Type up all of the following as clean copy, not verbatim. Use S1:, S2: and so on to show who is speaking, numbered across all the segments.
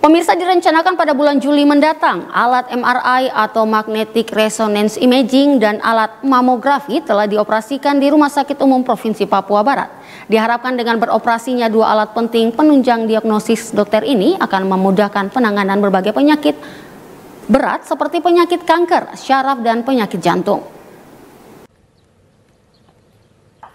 S1: Pemirsa, direncanakan pada bulan Juli mendatang, alat MRI atau Magnetic Resonance Imaging dan alat mamografi telah dioperasikan di Rumah Sakit Umum Provinsi Papua Barat. Diharapkan dengan beroperasinya dua alat penting penunjang diagnosis dokter ini akan memudahkan penanganan berbagai penyakit berat seperti penyakit kanker, syaraf, dan penyakit jantung.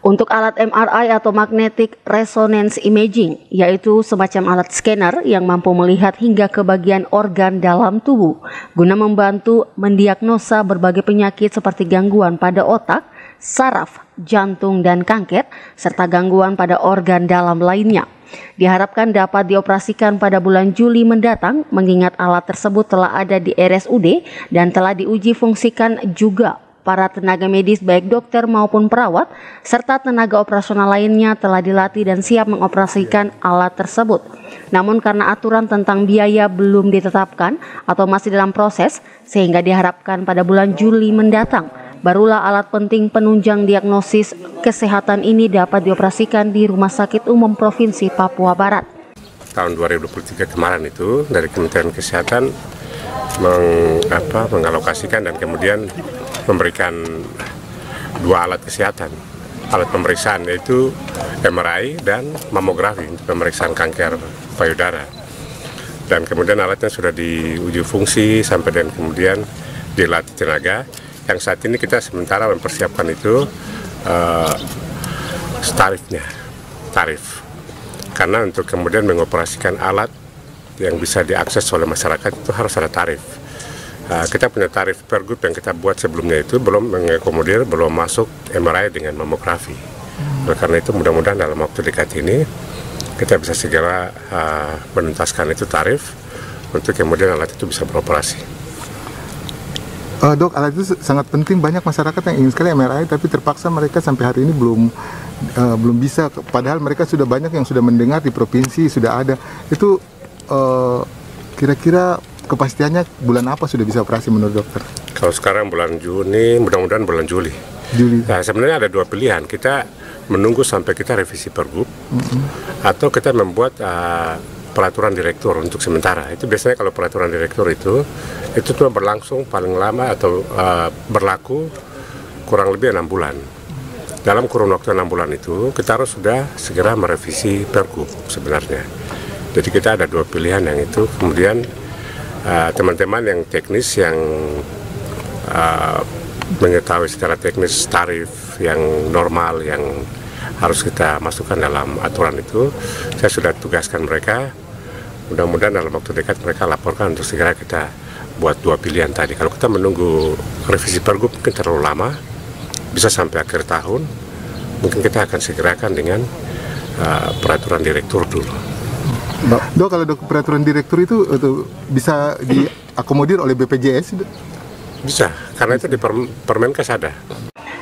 S1: Untuk alat MRI atau Magnetic Resonance Imaging, yaitu semacam alat scanner yang mampu melihat hingga ke bagian organ dalam tubuh, guna membantu mendiagnosa berbagai penyakit seperti gangguan pada otak, saraf, jantung, dan kanker, serta gangguan pada organ dalam lainnya. Diharapkan dapat dioperasikan pada bulan Juli mendatang, mengingat alat tersebut telah ada di RSUD dan telah diuji fungsikan juga. Para tenaga medis baik dokter maupun perawat serta tenaga operasional lainnya telah dilatih dan siap mengoperasikan alat tersebut. Namun karena aturan tentang biaya belum ditetapkan atau masih dalam proses, sehingga diharapkan pada bulan Juli mendatang barulah alat penting penunjang diagnosis kesehatan ini dapat dioperasikan di Rumah Sakit Umum Provinsi Papua Barat.
S2: Tahun 2023 kemarin itu dari Kementerian Kesehatan mengalokasikan dan kemudian memberikan dua alat kesehatan, alat pemeriksaan, yaitu MRI dan mamografi untuk pemeriksaan kanker payudara. Dan kemudian alatnya sudah diuji fungsi sampai dan kemudian dilatih tenaga. Yang saat ini kita sementara mempersiapkan itu tarif. Karena untuk kemudian mengoperasikan alat yang bisa diakses oleh masyarakat itu harus ada tarif. Kita punya tarif pergub yang kita buat sebelumnya itu belum mengakomodir, belum masuk MRI dengan mamografi. Oleh karena itu mudah-mudahan dalam waktu dekat ini kita bisa segera menuntaskan itu tarif untuk kemudian alat itu bisa beroperasi.
S3: Dok, alat itu sangat penting. Banyak masyarakat yang ingin sekali MRI tapi terpaksa mereka sampai hari ini belum bisa. Padahal mereka sudah banyak yang sudah mendengar di provinsi sudah ada. Itu kira-kira kepastiannya bulan apa sudah bisa operasi menurut dokter?
S2: Kalau sekarang bulan Juni, mudah-mudahan bulan Juli. Nah, sebenarnya ada dua pilihan. Kita menunggu sampai kita revisi pergub, atau kita membuat peraturan direktur untuk sementara. Itu biasanya kalau peraturan direktur itu cuma berlangsung paling lama atau berlaku kurang lebih 6 bulan. Dalam kurun waktu 6 bulan itu kita harus sudah segera merevisi pergub sebenarnya. Jadi kita ada dua pilihan yang itu. Kemudian teman-teman yang teknis yang mengetahui secara teknis tarif yang normal yang harus kita masukkan dalam aturan itu, saya sudah tugaskan mereka. Mudah-mudahan dalam waktu dekat mereka laporkan untuk segera kita buat dua pilihan tadi. Kalau kita menunggu revisi pergub mungkin terlalu lama, bisa sampai akhir tahun, mungkin kita akan segerakan dengan peraturan direktur dulu.
S3: Dok, kalau peraturan direktur itu bisa diakomodir oleh BPJS?
S2: Bisa, karena itu di Permenkes ada.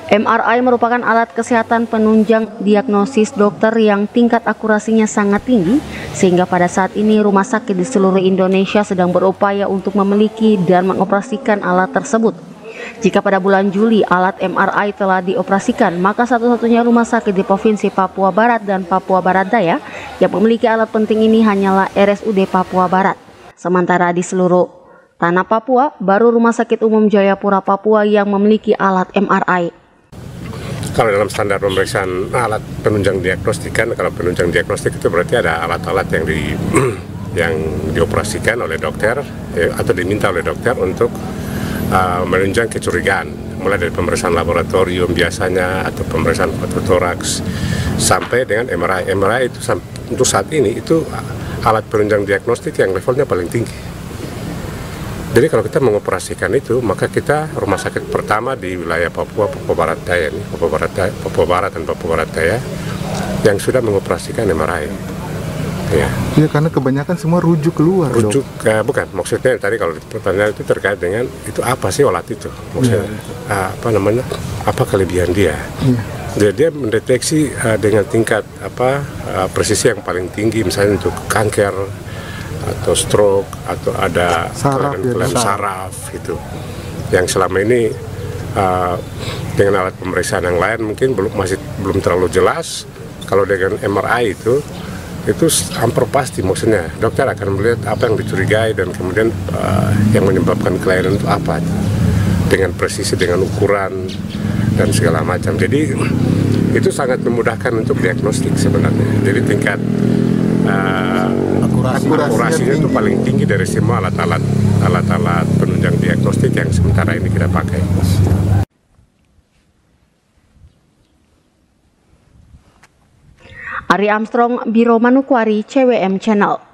S1: MRI merupakan alat kesehatan penunjang diagnosis dokter yang tingkat akurasinya sangat tinggi, sehingga pada saat ini rumah sakit di seluruh Indonesia sedang berupaya untuk memiliki dan mengoperasikan alat tersebut. Jika pada bulan Juli alat MRI telah dioperasikan, maka satu-satunya rumah sakit di Provinsi Papua Barat dan Papua Barat Daya yang memiliki alat penting ini hanyalah RSUD Papua Barat. Sementara di seluruh tanah Papua, baru Rumah Sakit Umum Jayapura Papua yang memiliki alat MRI.
S2: Kalau dalam standar pemeriksaan alat penunjang diagnostik, kalau penunjang diagnostik itu berarti ada alat-alat yang dioperasikan oleh dokter atau diminta oleh dokter untuk menunjang kecurigaan, mulai dari pemeriksaan laboratorium biasanya atau pemeriksaan fototoraks sampai dengan MRI. MRI itu untuk saat ini itu alat penunjang diagnostik yang levelnya paling tinggi. Jadi kalau kita mengoperasikan itu, maka kita rumah sakit pertama di wilayah Papua Barat Daya, Papua Barat dan Papua Barat Daya yang sudah mengoperasikan MRI. Ya,
S3: karena kebanyakan semua rujuk keluar.
S2: Bukan, maksudnya tadi kalau pertanyaan itu terkait dengan itu apa sih alat itu, maksudnya apa kelebihan dia. Dia mendeteksi dengan tingkat presisi yang paling tinggi, misalnya untuk kanker atau stroke atau ada kelainan saraf itu, yang selama ini dengan alat pemeriksaan yang lain mungkin belum terlalu jelas. Kalau dengan MRI itu itu hampir pasti, maksudnya dokter akan melihat apa yang dicurigai dan kemudian yang menyebabkan kelainan itu apa, dengan presisi, dengan ukuran dan segala macam. Jadi itu sangat memudahkan untuk diagnostik sebenarnya. Jadi tingkat akurasinya itu paling tinggi dari semua alat-alat penunjang diagnostik yang sementara ini kita pakai.
S1: Ari Armstrong, Biro Manokwari, CWM Channel.